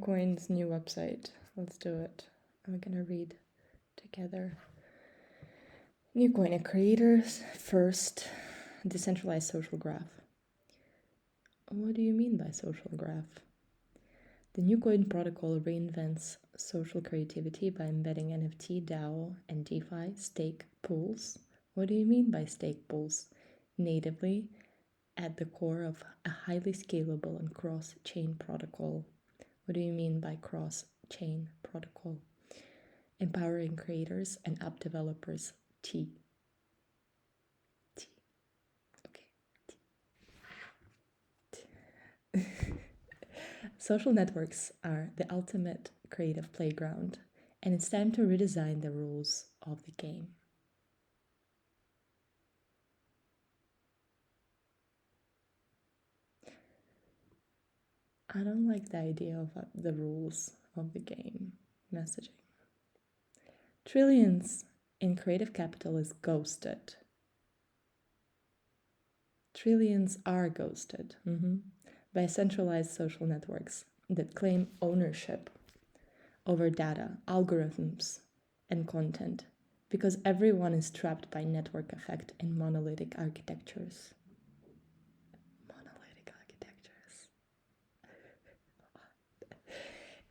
Coin's new website. Let's do it. I'm gonna read together. Newcoin, a creator's first decentralized social graph. What do you mean by social graph? The Newcoin protocol reinvents social creativity by embedding NFT, DAO, and DeFi stake pools. What do you mean by stake pools? Natively at the core of a highly scalable and cross-chain protocol. What do you mean by cross-chain protocol? Empowering creators and app developers. T. Okay. T. Social networks are the ultimate creative playground, and it's time to redesign the rules of the game. I don't like the idea of the rules of the game messaging. Trillions in creative capital is ghosted. Trillions are ghosted by centralized social networks that claim ownership over data, algorithms, and content because everyone is trapped by network effect in monolithic architectures.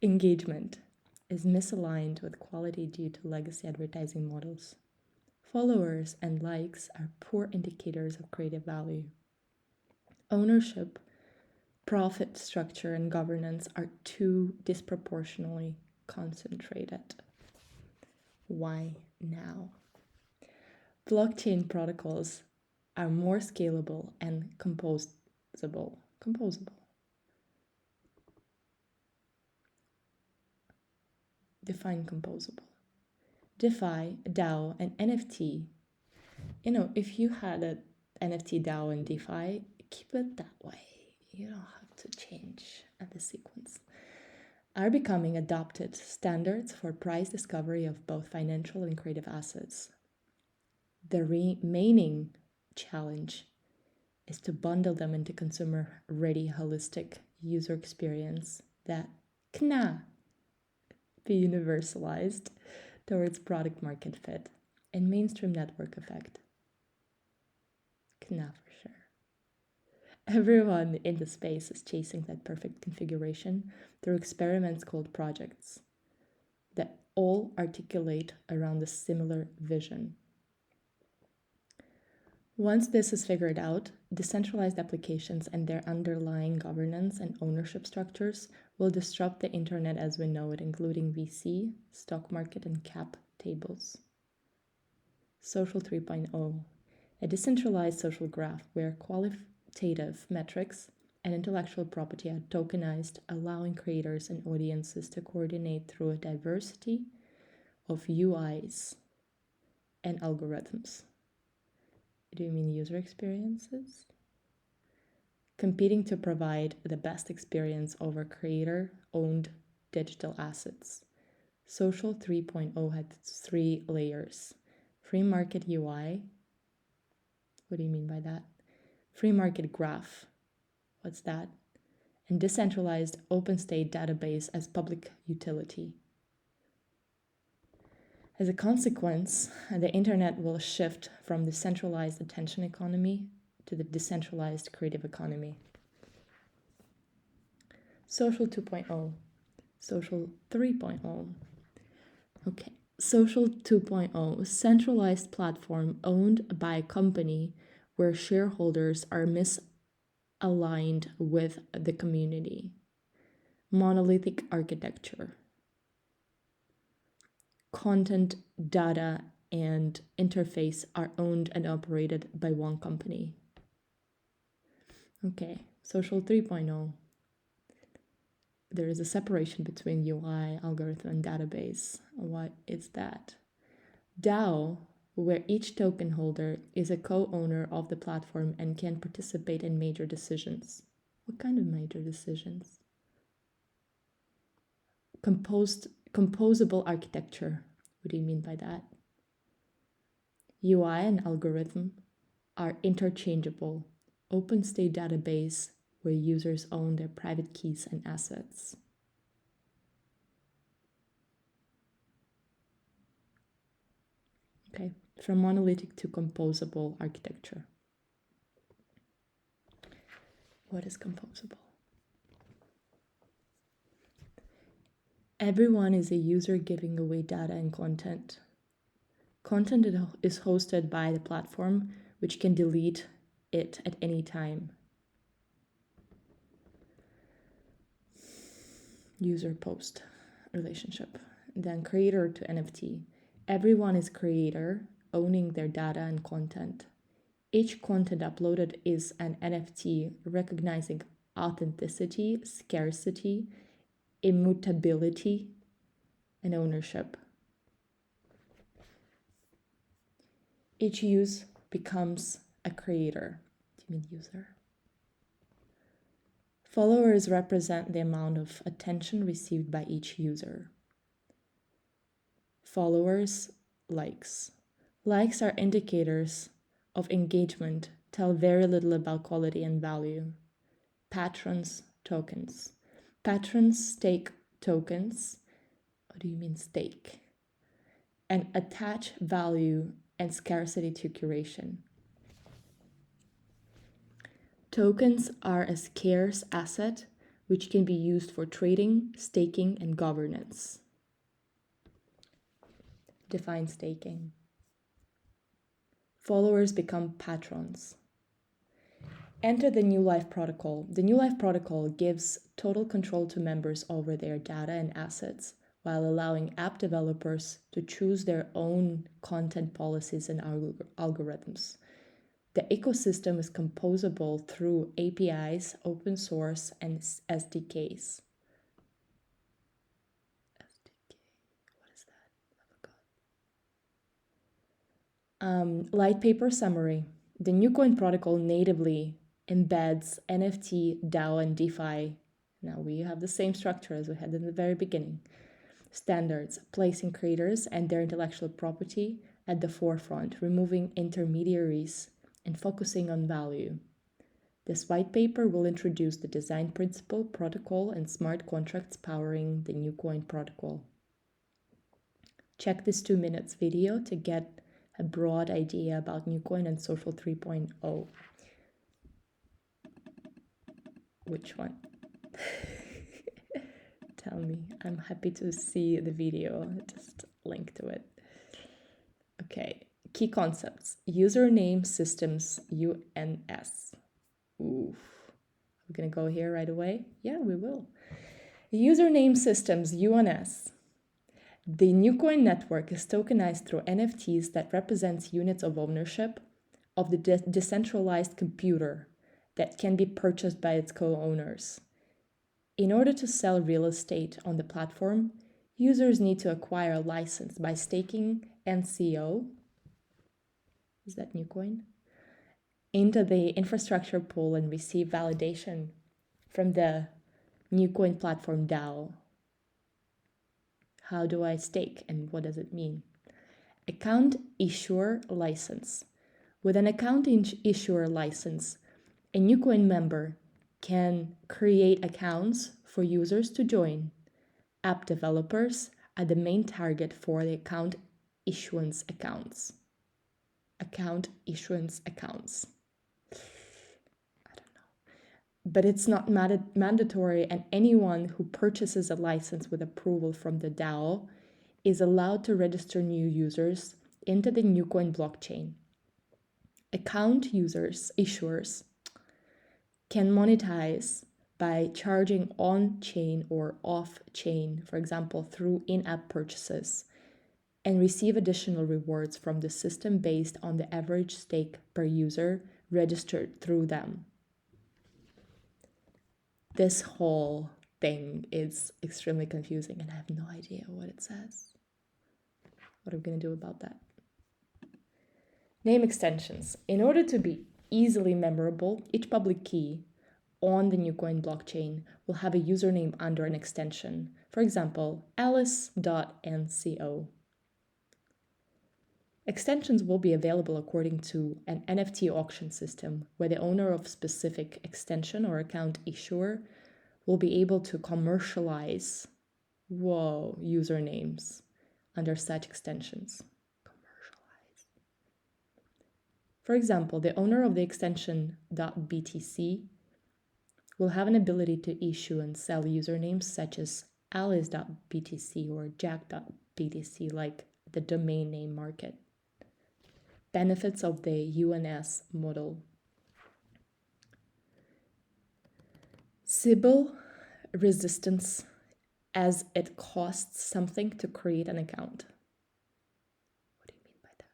Engagement is misaligned with quality due to legacy advertising models. Followers and likes are poor indicators of creative value. Ownership, profit structure, and governance are too disproportionately concentrated. Why now? Blockchain protocols are more scalable and composable. Define composable. DeFi, DAO, and NFT. If you had an NFT, DAO, and DeFi, keep it that way. You don't have to change the sequence. Are becoming adopted standards for price discovery of both financial and creative assets. The remaining challenge is to bundle them into consumer-ready, holistic user experience that can be universalized towards product market fit and mainstream network effect. Can for sure. Everyone in the space is chasing that perfect configuration through experiments called projects that all articulate around a similar vision. Once this is figured out, decentralized applications and their underlying governance and ownership structures will disrupt the internet as we know it, including VC, stock market, and cap tables. Social 3.0, a decentralized social graph where qualitative metrics and intellectual property are tokenized, allowing creators and audiences to coordinate through a diversity of UIs and algorithms. Do you mean user experiences? Competing to provide the best experience over creator-owned digital assets. Social 3.0 had 3 layers. Free market UI. What do you mean by that? Free market graph. What's that? And decentralized open state database as public utility. As a consequence, the internet will shift from the centralized attention economy to the decentralized creative economy. Social 2.0, Social 3.0. Okay, Social 2.0, centralized platform owned by a company where shareholders are misaligned with the community. Monolithic architecture. Content, data, and interface are owned and operated by one company. Okay, Social 3.0. There is a separation between UI, algorithm, and database. What is that? DAO, where each token holder is a co-owner of the platform and can participate in major decisions. What kind of major decisions? Composable architecture. What do you mean by that? UI and algorithm are interchangeable. Open state database where users own their private keys and assets. Okay, from monolithic to composable architecture. What is composable? Everyone is a user giving away data and content. Content is hosted by the platform, which can delete it at any time. User post relationship. Then creator to NFT. Everyone is creator, owning their data and content. Each content uploaded is an NFT recognizing authenticity, scarcity, immutability, and ownership. Each use becomes a creator. Do you mean user? Followers represent the amount of attention received by each user. Followers, likes. Likes are indicators of engagement, tell very little about quality and value. Patrons, tokens. Patrons stake tokens. What do you mean stake? And attach value and scarcity to curation. Tokens are a scarce asset which can be used for trading, staking, and governance. Define staking. Followers become patrons. Enter the New Life protocol. The New Life protocol gives total control to members over their data and assets, while allowing app developers to choose their own content policies and algorithms. The ecosystem is composable through APIs, open source, and SDKs. SDK, what is that? I forgot. Light paper summary. The newcoin protocol natively embeds NFT, DAO, and DeFi. Now we have the same structure as we had in the very beginning. Standards, placing creators and their intellectual property at the forefront, removing intermediaries and focusing on value. This white paper will introduce the design principle, protocol, and smart contracts powering the newcoin protocol. Check this 2 minutes video to get a broad idea about newcoin and social 3.0. Which one? Tell me. I'm happy to see the video. Just link to it. Okay. Key concepts. Username systems, UNS. Oof. We're going to go here right away? Yeah, we will. Username systems, UNS. The newcoin network is tokenized through NFTs that represents units of ownership of the decentralized computer that can be purchased by its co-owners. In order to sell real estate on the platform, users need to acquire a license by staking NCO, is that newcoin, into the infrastructure pool and receive validation from the newcoin platform DAO. How do I stake and what does it mean? Account issuer license. With an account issuer license, a newcoin member can create accounts for users to join. App developers are the main target for the account issuance accounts. Account issuance accounts. I don't know. But it's not mandatory, and anyone who purchases a license with approval from the DAO is allowed to register new users into the newcoin blockchain. Account issuers, can monetize by charging on-chain or off-chain, for example, through in-app purchases, and receive additional rewards from the system based on the average stake per user registered through them. This whole thing is extremely confusing and I have no idea what it says. What are we going to do about that? Name extensions. In order to be easily memorable, each public key on the newcoin blockchain will have a username under an extension. For example, alice.nco. Extensions will be available according to an NFT auction system where the owner of specific extension or account issuer will be able to commercialize usernames under such extensions. For example, the owner of the extension .btc will have an ability to issue and sell usernames such as alice.btc or jack.btc, like the domain name market. Benefits of the UNS model. Sybil resistance, as it costs something to create an account. What do you mean by that?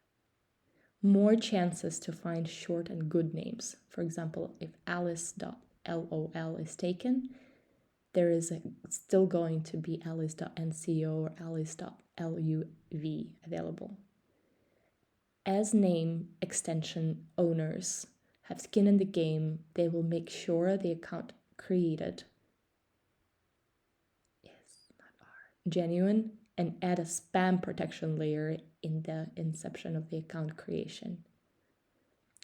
More chances to find short and good names. For example, if alice.lol is taken, there is still going to be alice.nco or alice.luv available. As name extension owners have skin in the game, they will make sure the account created genuine and add a spam protection layer in the inception of the account creation.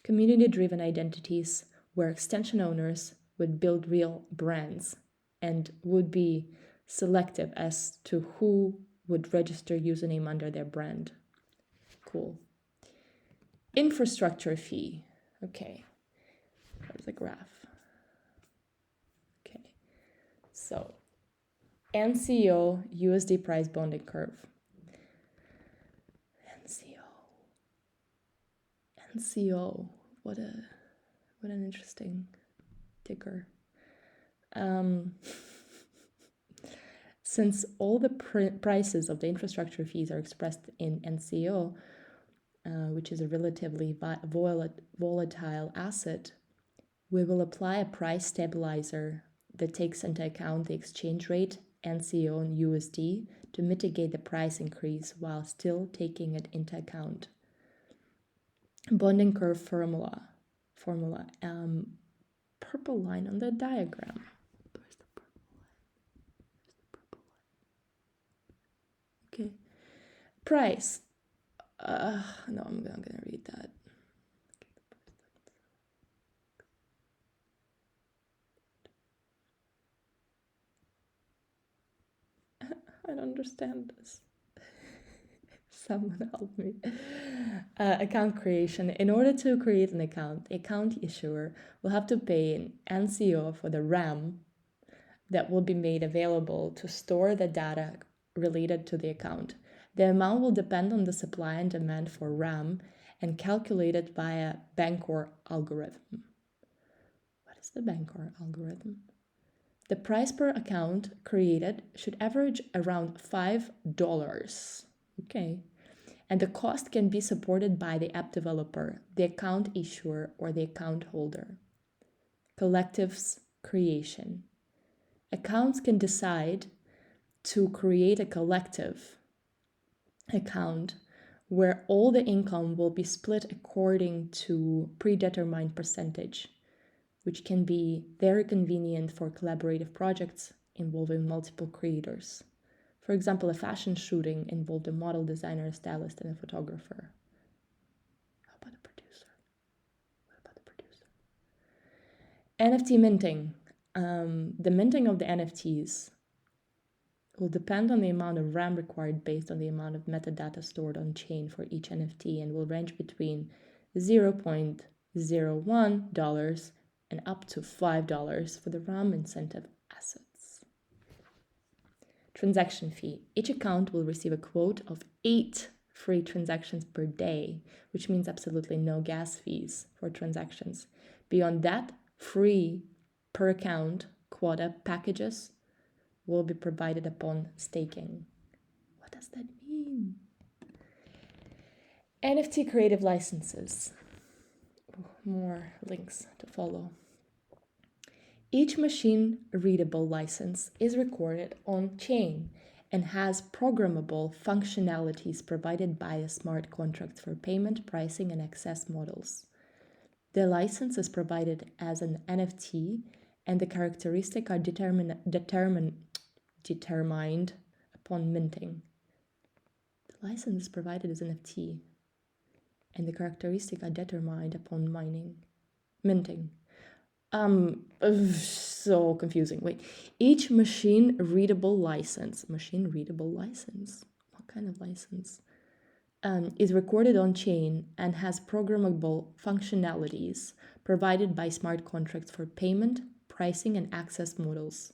Community-driven identities, where extension owners would build real brands and would be selective as to who would register username under their brand. Cool. Infrastructure fee. Okay, there's a graph. Okay, so NCO USD price bonding curve. NCO, what an interesting ticker. Since all the prices of the infrastructure fees are expressed in NCO, which is a relatively volatile asset, we will apply a price stabilizer that takes into account the exchange rate, NCO and USD, to mitigate the price increase while still taking it into account. Bonding curve formula. Purple line on the diagram. Where's the purple line? Okay. Price. No, I'm gonna read that. I don't understand this. Someone help me. Account creation. In order to create an account, the account issuer will have to pay an NCO for the RAM that will be made available to store the data related to the account. The amount will depend on the supply and demand for RAM and calculated via Bancor algorithm. What is the Bancor algorithm? The price per account created should average around $5. Okay. And the cost can be supported by the app developer, the account issuer, or the account holder. Collectives creation. Accounts can decide to create a collective account where all the income will be split according to predetermined percentage, which can be very convenient for collaborative projects involving multiple creators. For example, a fashion shooting involved a model, designer, a stylist, and a photographer. How about a producer? What about the producer? NFT minting. The minting of the NFTs will depend on the amount of RAM required based on the amount of metadata stored on chain for each NFT and will range between $0.01 and up to $5 for the RAM incentive assets. Transaction fee. Each account will receive a quote of 8 free transactions per day, which means absolutely no gas fees for transactions. Beyond that, free per account quota packages will be provided upon staking. What does that mean? NFT creative licenses. More links to follow. Each machine-readable license is recorded on-chain and has programmable functionalities provided by the smart contracts for payment, pricing, and access models. The license is provided as an NFT, and the characteristics are determined upon minting. The license is provided as NFT, and the characteristics are determined upon minting. So confusing. Wait, each machine readable license. What kind of license? is recorded on chain and has programmable functionalities provided by smart contracts for payment, pricing, and access models.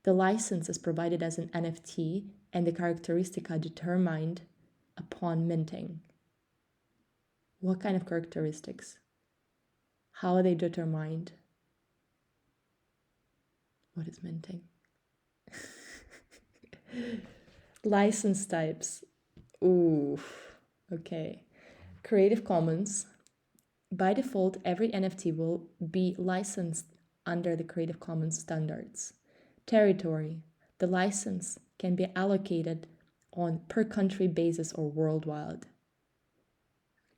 The license is provided as an NFT, and the characteristics are determined upon minting. What kind of characteristics? How are they determined? What is minting? License types. Ooh, okay. Creative Commons. By default, every NFT will be licensed under the Creative Commons standards. Territory. The license can be allocated on per country basis or worldwide.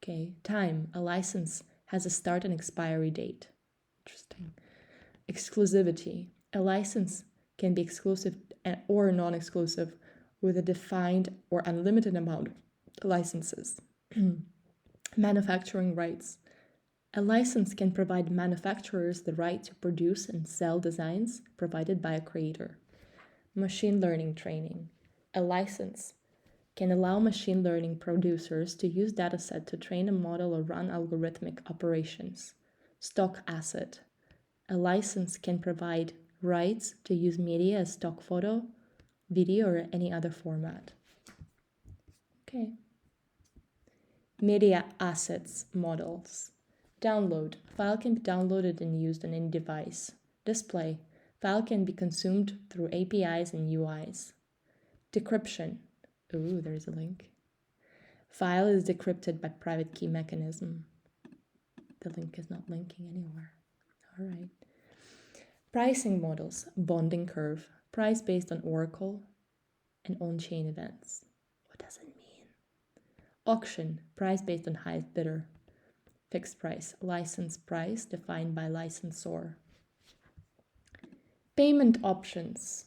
Okay. Time. A license has a start and expiry date. Interesting. Exclusivity. A license can be exclusive or non-exclusive with a defined or unlimited amount of licenses. Manufacturing rights. A license can provide manufacturers the right to produce and sell designs provided by a creator. Machine learning training. A license can allow machine learning producers to use dataset to train a model or run algorithmic operations. Stock asset. A license can provide rights to use media as stock photo, video, or any other format. Okay. Media assets models. Download. File can be downloaded and used on any device. Display. File can be consumed through APIs and UIs. Decryption. Ooh, there's a link. File is decrypted by private key mechanism. The link is not linking anywhere. All right. Pricing models. Bonding curve. Price based on Oracle and on-chain events. What does it mean? Auction. Price based on highest bidder. Fixed price. License price defined by licensor. Payment options.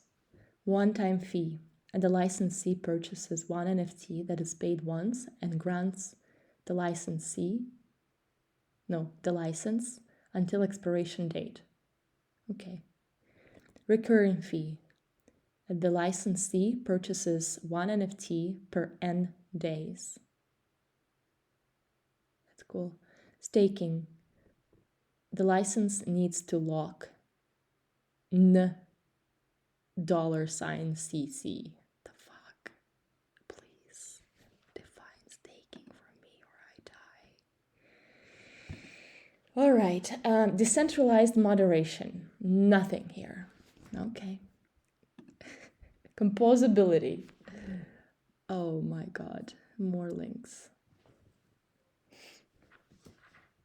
One-time fee. And the licensee purchases one NFT that is paid once and grants the license until expiration date. Okay. Recurring fee. The licensee purchases one NFT per N days. That's cool. Staking. The license needs to lock $CC. The fuck? Please define staking for me or I die. All right. Decentralized moderation. Nothing here. Okay. Composability. Oh my god. More links.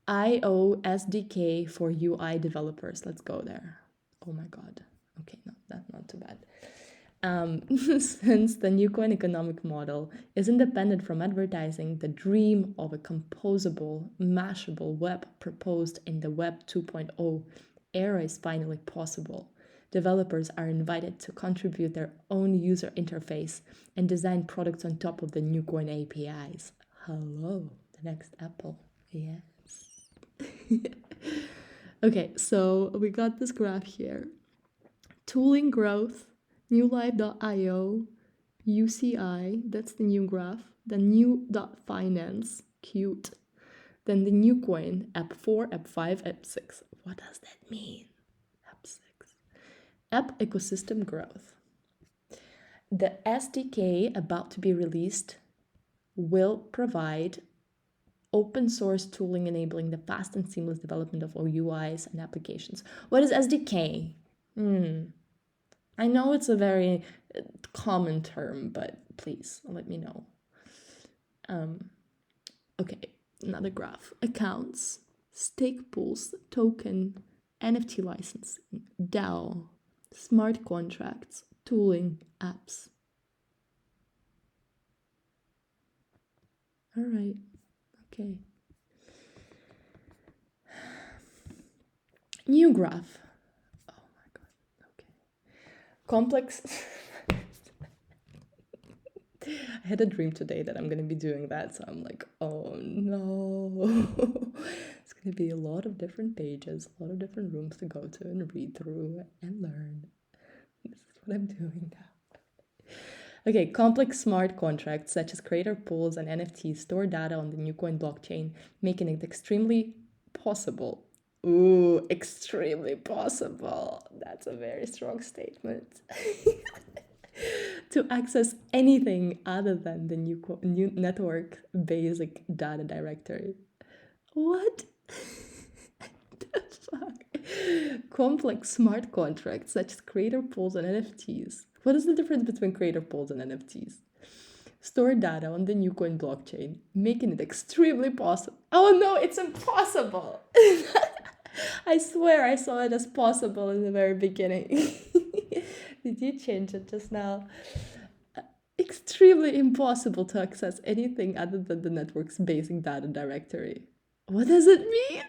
IO SDK for UI developers. Let's go there. Oh my god. Okay, no, that's not too bad. Since the newcoin economic model is independent from advertising, the dream of a composable, mashable web proposed in the Web 2.0 era is finally possible. Developers are invited to contribute their own user interface and design products on top of the newcoin APIs. Hello, the next Apple. Yes. Okay, so we got this graph here. Tooling growth, newlife.io, UCI, that's the new graph. Then new.finance, cute. Then the new coin, app 4, app 5, app 6. What does that mean? App 6. App ecosystem growth. The SDK about to be released will provide open source tooling enabling the fast and seamless development of UIs and applications. What is SDK? I know it's a very common term, but please let me know. Okay, another graph. Accounts, stake pools, token, NFT license, DAO, smart contracts, tooling, apps. All right. Okay. New graph. Oh my god. Okay. Complex. I had a dream today that I'm going to be doing that, so I'm like, oh no. It's going to be a lot of different pages, a lot of different rooms to go to and read through and learn. This is what I'm doing now. Okay, complex smart contracts such as creator pools and NFTs store data on the newcoin blockchain, making it extremely possible. Ooh, extremely possible. That's a very strong statement. To access anything other than the new network basic data directory. What the fuck? Complex smart contracts such as creator pools and NFTs. What is the difference between creator pools and NFTs? Store data on the newcoin blockchain, making it extremely possible. Oh no, it's impossible! I swear I saw it as possible in the very beginning. Did you change it just now? Extremely impossible to access anything other than the network's basic data directory. What does it mean?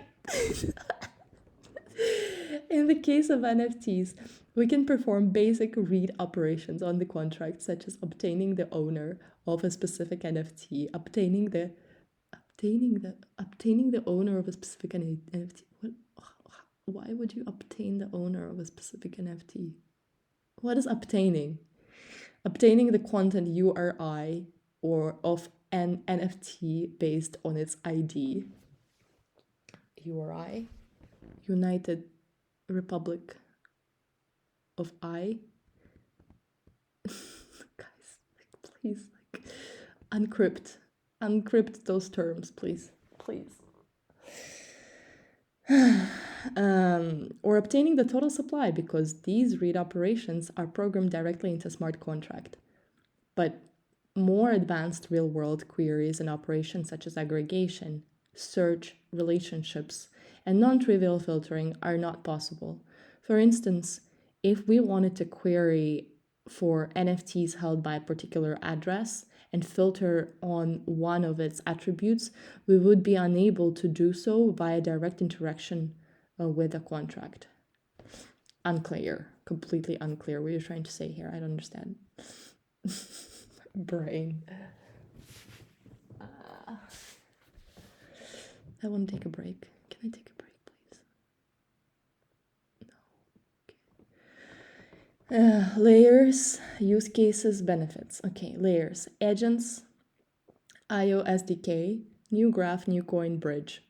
In the case of NFTs, we can perform basic read operations on the contract, such as obtaining the owner of a specific NFT, obtaining the owner of a specific NFT. What? Why would you obtain the owner of a specific NFT? What is obtaining? Obtaining the content URI or of an NFT based on its ID. URI, United Republic of I. Guys, please, uncrypt those terms, please. Or obtaining the total supply, because these read operations are programmed directly into smart contract. But more advanced real-world queries and operations such as aggregation, search, relationships, and non-trivial filtering are not possible. For instance, if we wanted to query for NFTs held by a particular address and filter on one of its attributes, we would be unable to do so via direct interaction with a contract. Unclear, completely unclear what you're trying to say here. I don't understand. Brain. I want to take a break. Can I take a break, please? No. Okay. Layers, use cases, benefits. Okay, layers. Agents, IO SDK, new graph, new coin bridge.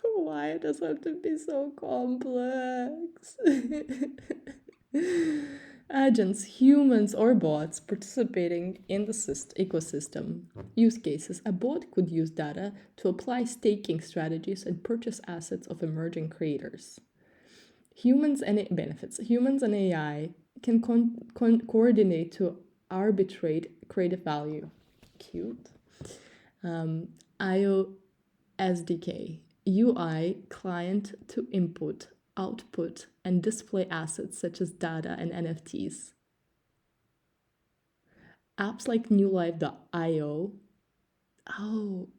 Why does it have to be so complex? Agents, humans or bots participating in the ecosystem. Use cases. A bot could use data to apply staking strategies and purchase assets of emerging creators. Humans and benefits. Humans and AI can coordinate to arbitrate creative value. Cute. IO SDK. UI, client to input, output, and display assets such as data and NFTs. Apps like newlife.io. Oh,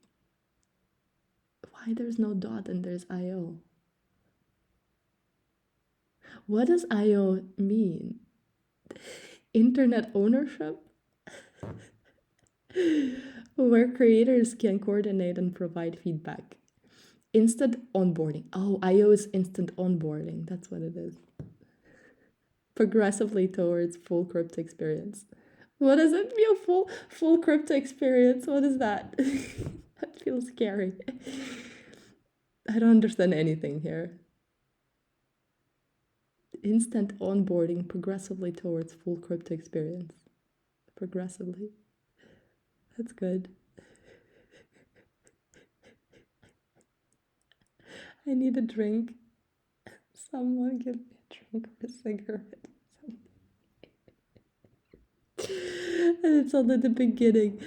why there's no dot and there's IO? What does IO mean? Internet ownership? Where creators can coordinate and provide feedback. Instant onboarding. Oh, IO is instant onboarding. That's what it is. Progressively towards full crypto experience. What does it mean, full crypto experience? What is that? That feels scary. I don't understand anything here. Instant onboarding progressively towards full crypto experience. Progressively. That's good. I need a drink. Someone give me a drink or a cigarette. And it's all at the beginning.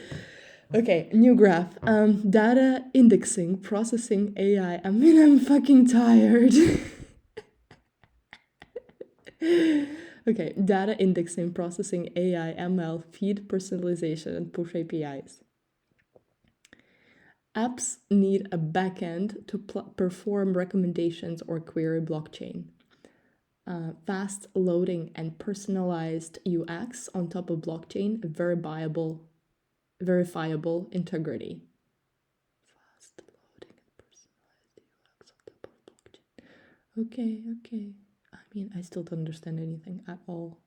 Okay, new graph. Data indexing, processing AI. I mean, I'm fucking tired. Okay, data indexing, processing AI, ML, feed personalization, and push APIs. Apps need a backend to perform recommendations or query blockchain. Fast loading and personalized UX on top of blockchain, verifiable integrity. Fast loading and personalized UX on top of blockchain. Okay. I mean, I still don't understand anything at all.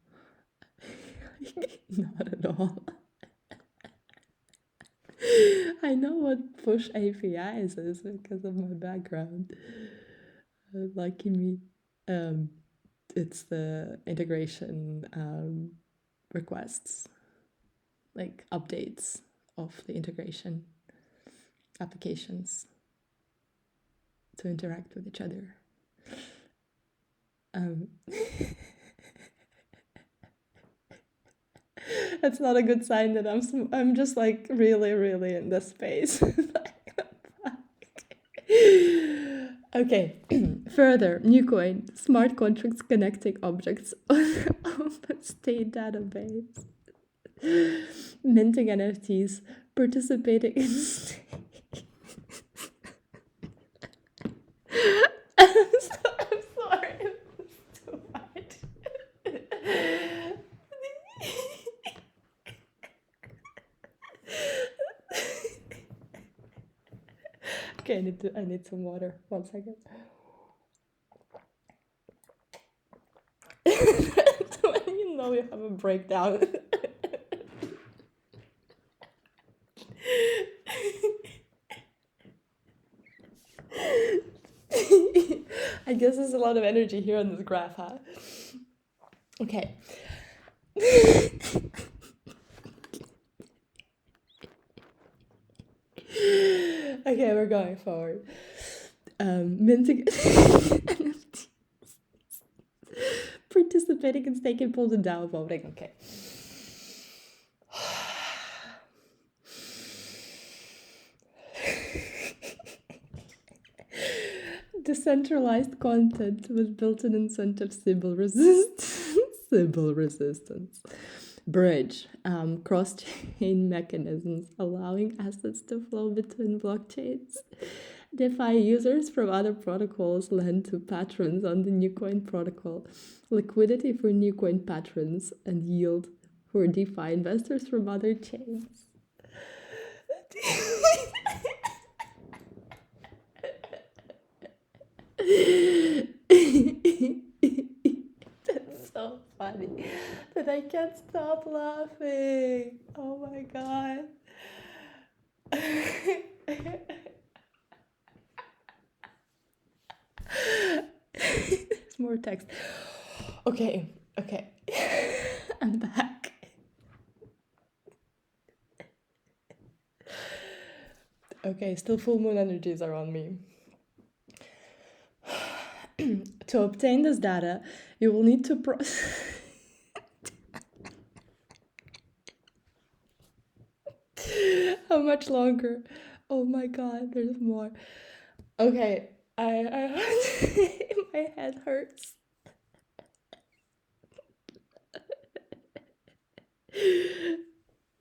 Not at all. I know what push APIs is because of my background. Lucky me. It's the integration requests, like updates of the integration applications to interact with each other. That's not a good sign that I'm just like really in this space. Okay, further, newcoin, smart contracts connecting objects on an open state database, minting NFTs, participating in I'm sorry, it's too much. Okay, I need some water. 1 second. When you know you have a breakdown. I guess there's a lot of energy here on this graph, huh? Okay. Okay, we're going forward. Minting NFTs. Participating in staking pools and DAO voting. Okay. Decentralized content with built-in incentive Sybil resistance. Bridge, cross-chain mechanisms allowing assets to flow between blockchains. DeFi users from other protocols lend to patrons on the newcoin protocol. Liquidity for newcoin patrons and yield for DeFi investors from other chains. That's so funny that I can't stop laughing. Oh my god. There's more text. Okay. I'm back. Okay, still full moon energies are on me. To obtain this data, you will need to How much longer? Oh my god, there's more. Okay, I my head hurts.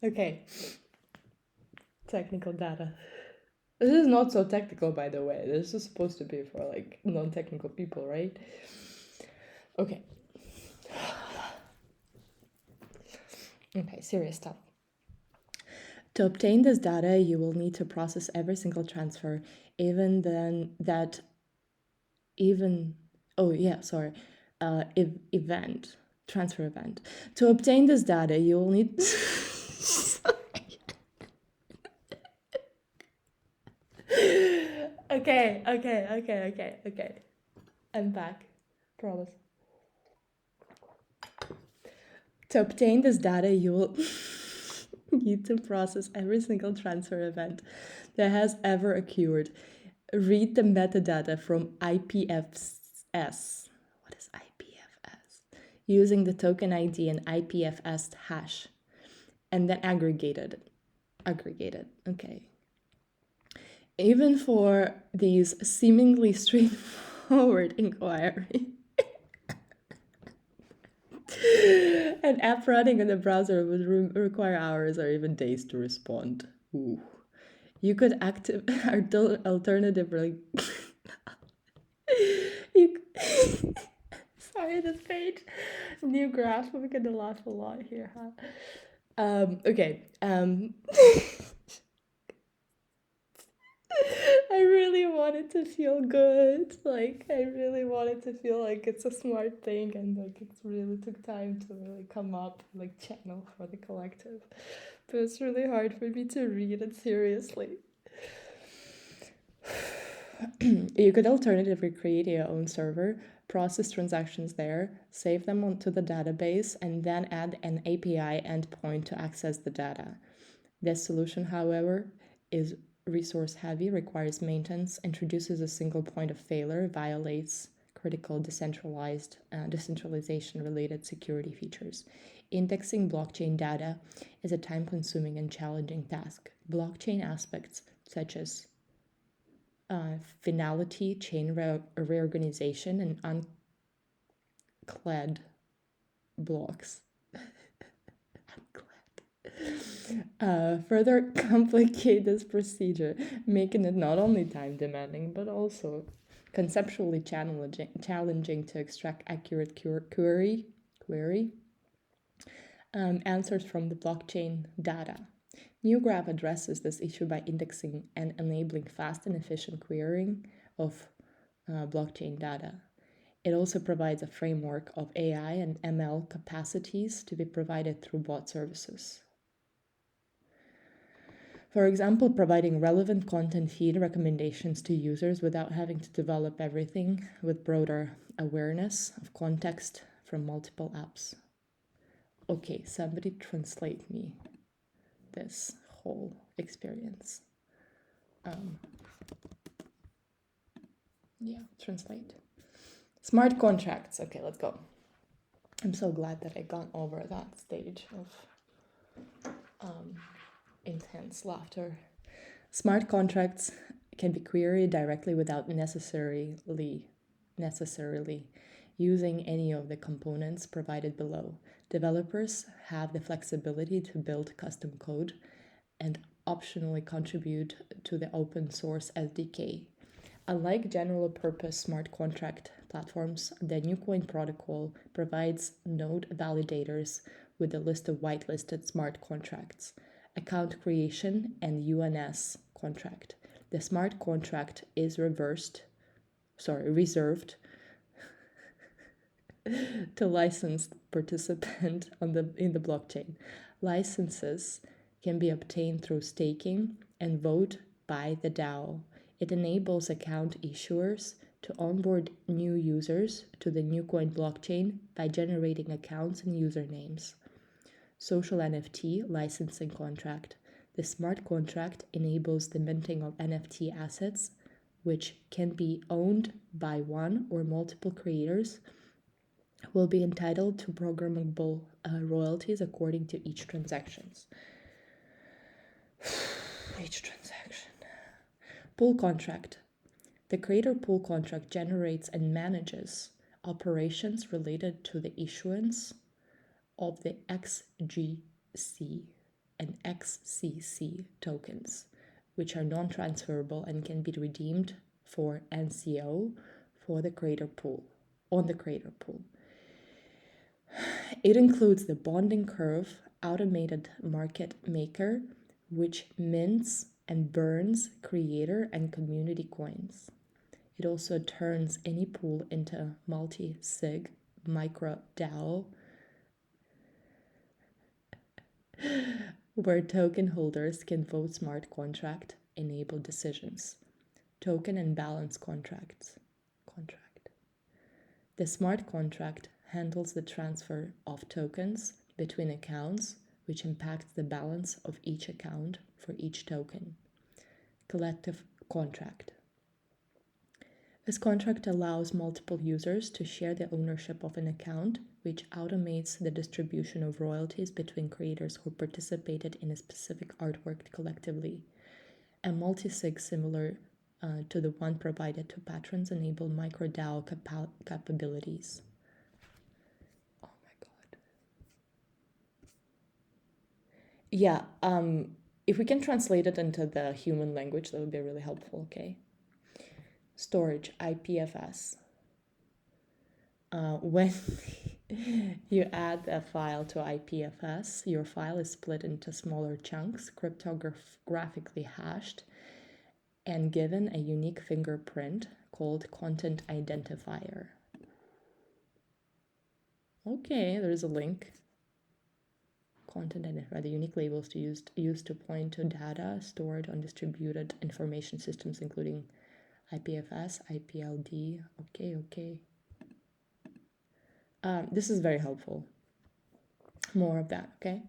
Okay. Technical data. This is not so technical, by the way. This is supposed to be for like non-technical people, right? Okay. Okay, serious stuff. To obtain this data, you will need to process every single transfer, transfer event. To obtain this data, you will need. Okay. I'm back. Promise. To obtain this data, you will need to process every single transfer event that has ever occurred. Read the metadata from IPFS. What is IPFS? Using the token ID and IPFS hash, and then aggregate it. Okay. Even for these seemingly straightforward inquiry, an app running in the browser would require hours or even days to respond. Ooh. You could alternatively. Sorry, this page. New graph. We're gonna laugh a lot here, huh? Okay. I really wanted to feel good. Like, I really wanted to feel like it's a smart thing and like it really took time to really come up, like, channel for the collective. But it's really hard for me to read it seriously. You could alternatively create your own server, process transactions there, save them onto the database, and then add an API endpoint to access the data. This solution, however, is resource heavy, requires maintenance, introduces a single point of failure, violates critical decentralization related security features. Indexing blockchain data is a time consuming and challenging task. Blockchain aspects such as finality, chain reorganization, and unclad blocks further complicate this procedure, making it not only time demanding but also conceptually challenging to extract accurate query answers from the blockchain data. NewGraph addresses this issue by indexing and enabling fast and efficient querying of blockchain data. It also provides a framework of AI and ML capacities to be provided through bot services. For example, providing relevant content feed recommendations to users without having to develop everything with broader awareness of context from multiple apps. Okay, somebody translate me this whole experience. Yeah, translate. Smart contracts. Okay, let's go. I'm so glad that I got over that stage of intense laughter. Smart contracts can be queried directly without necessarily using any of the components provided below. Developers have the flexibility to build custom code and optionally contribute to the open source SDK. Unlike general purpose smart contract platforms, the newcoin protocol provides node validators with a list of whitelisted smart contracts, account creation, and UNS contract. The smart contract is reserved to licensed participant in the blockchain. Licenses can be obtained through staking and vote by the DAO. It enables account issuers to onboard new users to the newcoin blockchain by generating accounts and usernames. Social NFT licensing contract. The smart contract enables the minting of NFT assets, which can be owned by one or multiple creators, will be entitled to programmable royalties according to each transaction. Pool contract. The creator pool contract generates and manages operations related to the issuance of the XGC and XCC tokens, which are non-transferable and can be redeemed for NCO for the creator pool, on the creator pool. It includes the bonding curve automated market maker, which mints and burns creator and community coins. It also turns any pool into multi-sig micro DAO where token holders can vote smart contract enabled decisions. Token and balance contract. The smart contract handles the transfer of tokens between accounts, which impacts the balance of each account for each token. Collective contract. This contract allows multiple users to share the ownership of an account, which automates the distribution of royalties between creators who participated in a specific artwork collectively. A multi-sig similar to the one provided to patrons enable micro-DAO capabilities. Oh my god. Yeah, if we can translate it into the human language, that would be really helpful, okay? Storage, IPFS. When you add a file to IPFS, your file is split into smaller chunks, cryptographically hashed, and given a unique fingerprint called content identifier. Okay, there's a link. Content identifier, the unique labels used to point to data stored on distributed information systems, including IPFS, IPLD. Okay. This is very helpful. More of that, okay?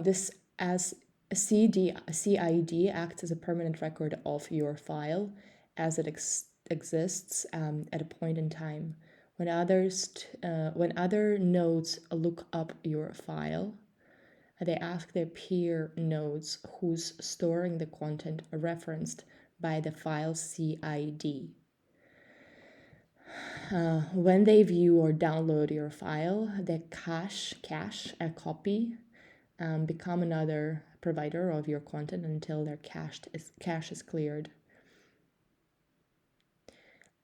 This as a CID acts as a permanent record of your file as it exists at a point in time. When other nodes look up your file, they ask their peer nodes who's storing the content referenced by the file CID. When they view or download your file, they cache a copy, become another provider of your content until their cache is cleared.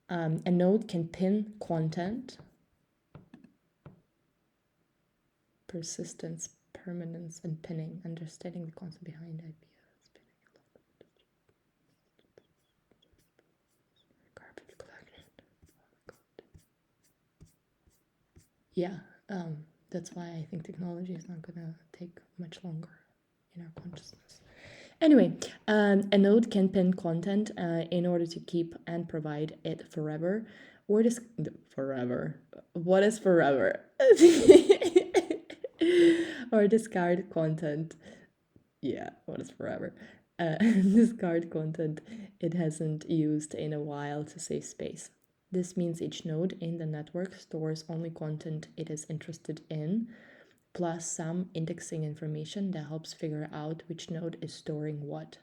A node can pin content, persistence, permanence, and pinning, understanding the concept behind IPS. Garbage collection. Oh my God. Yeah, that's why I think technology is not gonna take much longer in our consciousness. Anyway, a node can pin content in order to keep and provide it forever, or forever. What is forever? Or discard content. Yeah, what is forever? Discard content it hasn't used in a while to save space. This means each node in the network stores only content it is interested in, plus some indexing information that helps figure out which node is storing what.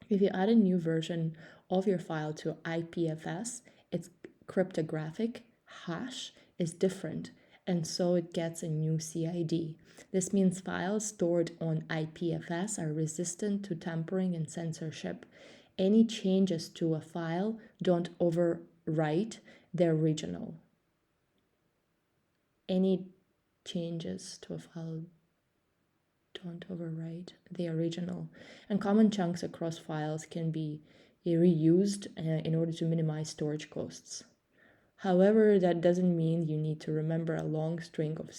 If you add a new version of your file to IPFS, its cryptographic hash is different, and so it gets a new CID. This means files stored on IPFS are resistant to tampering and censorship. Any changes to a file don't overwrite the original. Any changes to a file don't overwrite the original. And common chunks across files can be reused in order to minimize storage costs. However, that doesn't mean you need to remember a long string of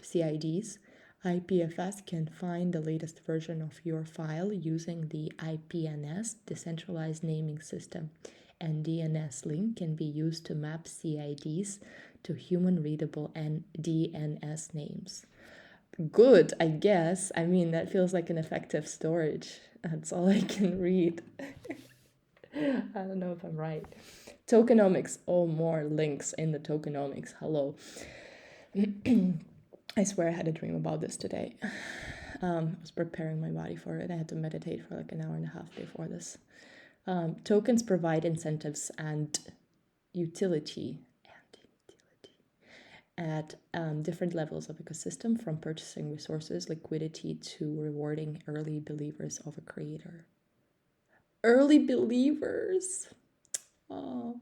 CIDs. IPFS can find the latest version of your file using the IPNS decentralized naming system, and DNS link can be used to map CIDs to human readable and DNS names. Good, I guess. I mean, that feels like an effective storage. That's all I can read. I don't know if I'm right. Tokenomics. Oh, more links in the tokenomics. Hello. I swear I had a dream about this today. I was preparing my body for it. I had to meditate for like an hour and a half before this. Tokens provide incentives and utility at different levels of ecosystem, from purchasing resources, liquidity, to rewarding early believers of a creator. Early believers. Oh,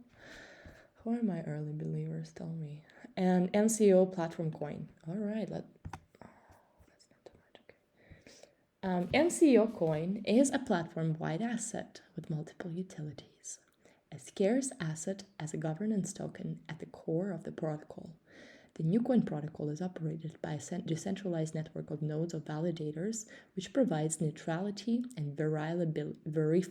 who are my early believers? Tell me. And NCO platform coin. All right, that's not too much. Okay. NCO coin is a platform-wide asset with multiple utilities. A scarce asset as a governance token at the core of the protocol. The newcoin protocol is operated by a decentralized network of nodes of validators, which provides neutrality and verifiability.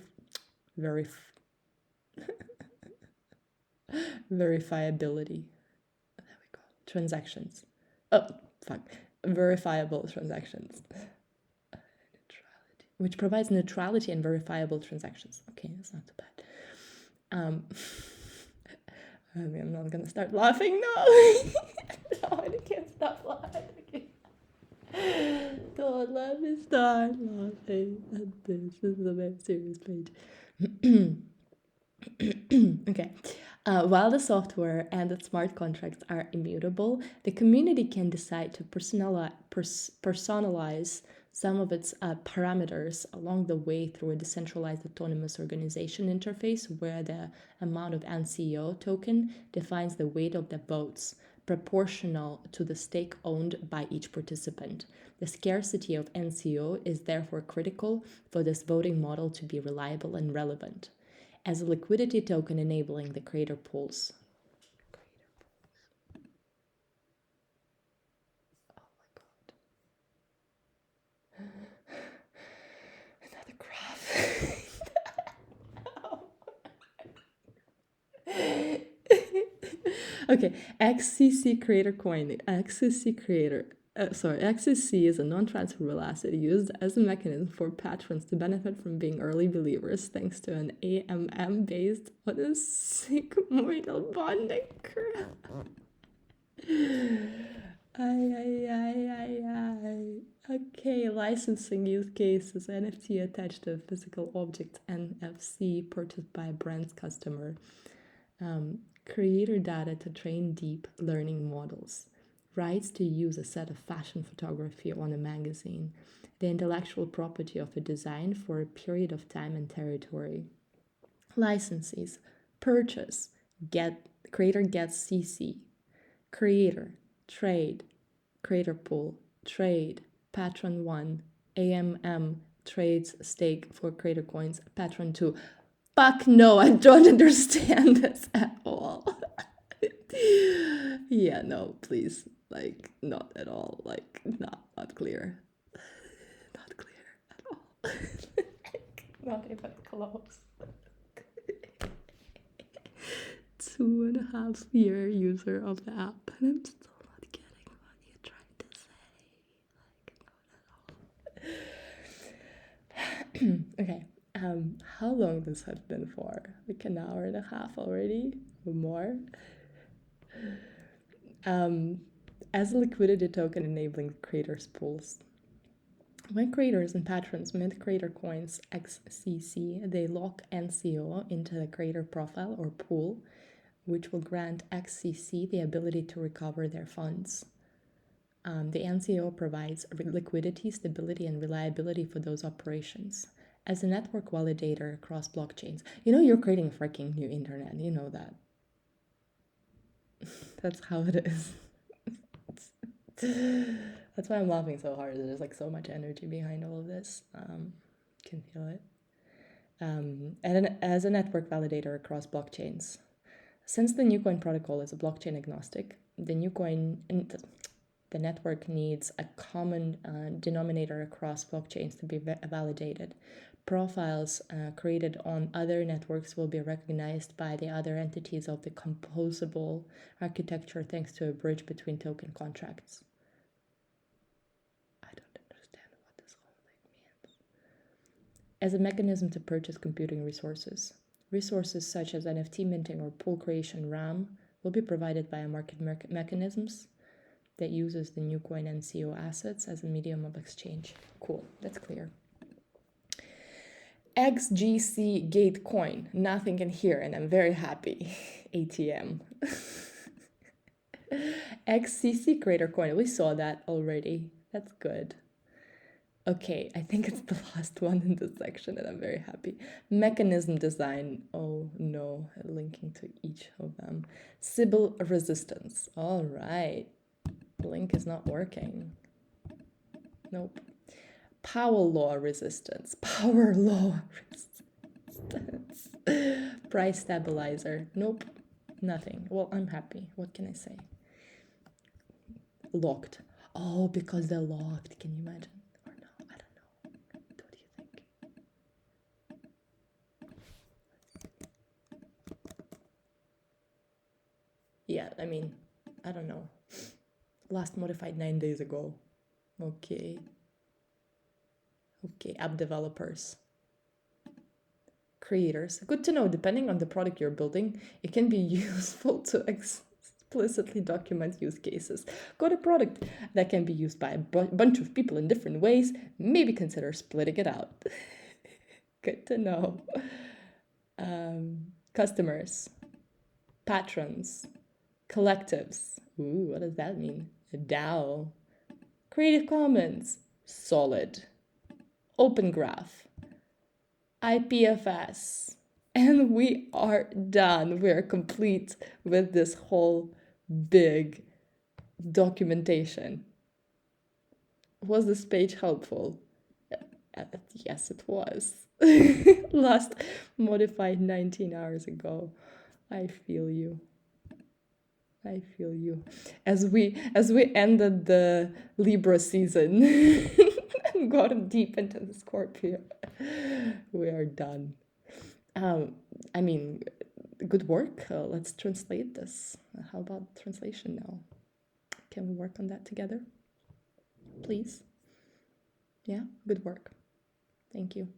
There we go. Transactions. Oh, fuck. Verifiable transactions. Neutrality. Which provides neutrality and verifiable transactions. Okay, that's not too bad. I mean, I'm not gonna start laughing now. No, I can't stop laughing. Don't let me start laughing at this. This is a very serious page. Okay. While the software and the smart contracts are immutable, the community can decide to personalize some of its parameters along the way through a decentralized autonomous organization interface, where the amount of NCO token defines the weight of the votes proportional to the stake owned by each participant. The scarcity of NCO is therefore critical for this voting model to be reliable and relevant. As a liquidity token enabling the creator pools. Another graph. Okay, XCC creator coin. XCC is a non-transferable asset used as a mechanism for patrons to benefit from being early believers thanks to an AMM based on a sigmoidal bonding curve. Okay, licensing use cases. NFT attached to a physical object, NFC purchased by a brand's customer. Creator data to train deep learning models. Rights to use a set of fashion photography on a magazine. The intellectual property of a design for a period of time and territory. Licenses. Purchase. Creator gets CC. Creator. Trade. Creator pool. Trade. Patron 1. AMM trades stake for creator coins. Patron 2. Fuck no, I don't understand this at all. Yeah, no, please. Like, not at all. Like, not clear. Not clear at all. Not even close. 2.5-year user of the app, and I'm still not getting what you're trying to say. Like, okay. How long this has been for? Like an hour and a half already, or more. As a liquidity token enabling creators pools. When creators and patrons mint creator coins XCC, they lock NCO into the creator profile or pool, which will grant XCC the ability to recover their funds. The NCO provides liquidity, stability, and reliability for those operations. As a network validator across blockchains, you're creating a freaking new internet. You know that. That's how it is. That's why I'm laughing so hard. There's like so much energy behind all of this. Can feel it. And as a network validator across blockchains, since the newcoin protocol is a blockchain agnostic, the network needs a common denominator across blockchains to be validated. Profiles created on other networks will be recognized by the other entities of the composable architecture thanks to a bridge between token contracts. I don't understand what this whole thing means. As a mechanism to purchase computing resources. Resources such as NFT minting or pool creation RAM will be provided by a market mechanisms that uses the newcoin NCO assets as a medium of exchange. Cool, that's clear. XGC Gate Coin, nothing in here, and I'm very happy. ATM. XCC Creator Coin, we saw that already. That's good. Okay, I think it's the last one in this section, and I'm very happy. Mechanism design. Oh no, linking to each of them. Sybil resistance. All right. Link is not working. Nope. Power law resistance. Price stabilizer. Nope. Nothing. Well, I'm happy. What can I say? Locked. Oh, because they're locked. Can you imagine? Or no? I don't know. What do you think? Yeah, I mean, I don't know. Last modified 9 days ago. Okay, app developers. Creators. Good to know, depending on the product you're building, it can be useful to explicitly document use cases. Got a product that can be used by a bunch of people in different ways, maybe consider splitting it out. Good to know. Customers, patrons, collectives. Ooh, what does that mean? A DAO. Creative Commons. Solid. Open Graph. IPFS. And we are done. We are complete with this whole big documentation. Was this page helpful? Yes, it was. Last modified 19 hours ago. I feel you. I feel you. As we ended the Libra season and got deep into the Scorpio, we are done. I mean, good work. Let's translate this. How about translation now? Can we work on that together? Please? Yeah, good work. Thank you.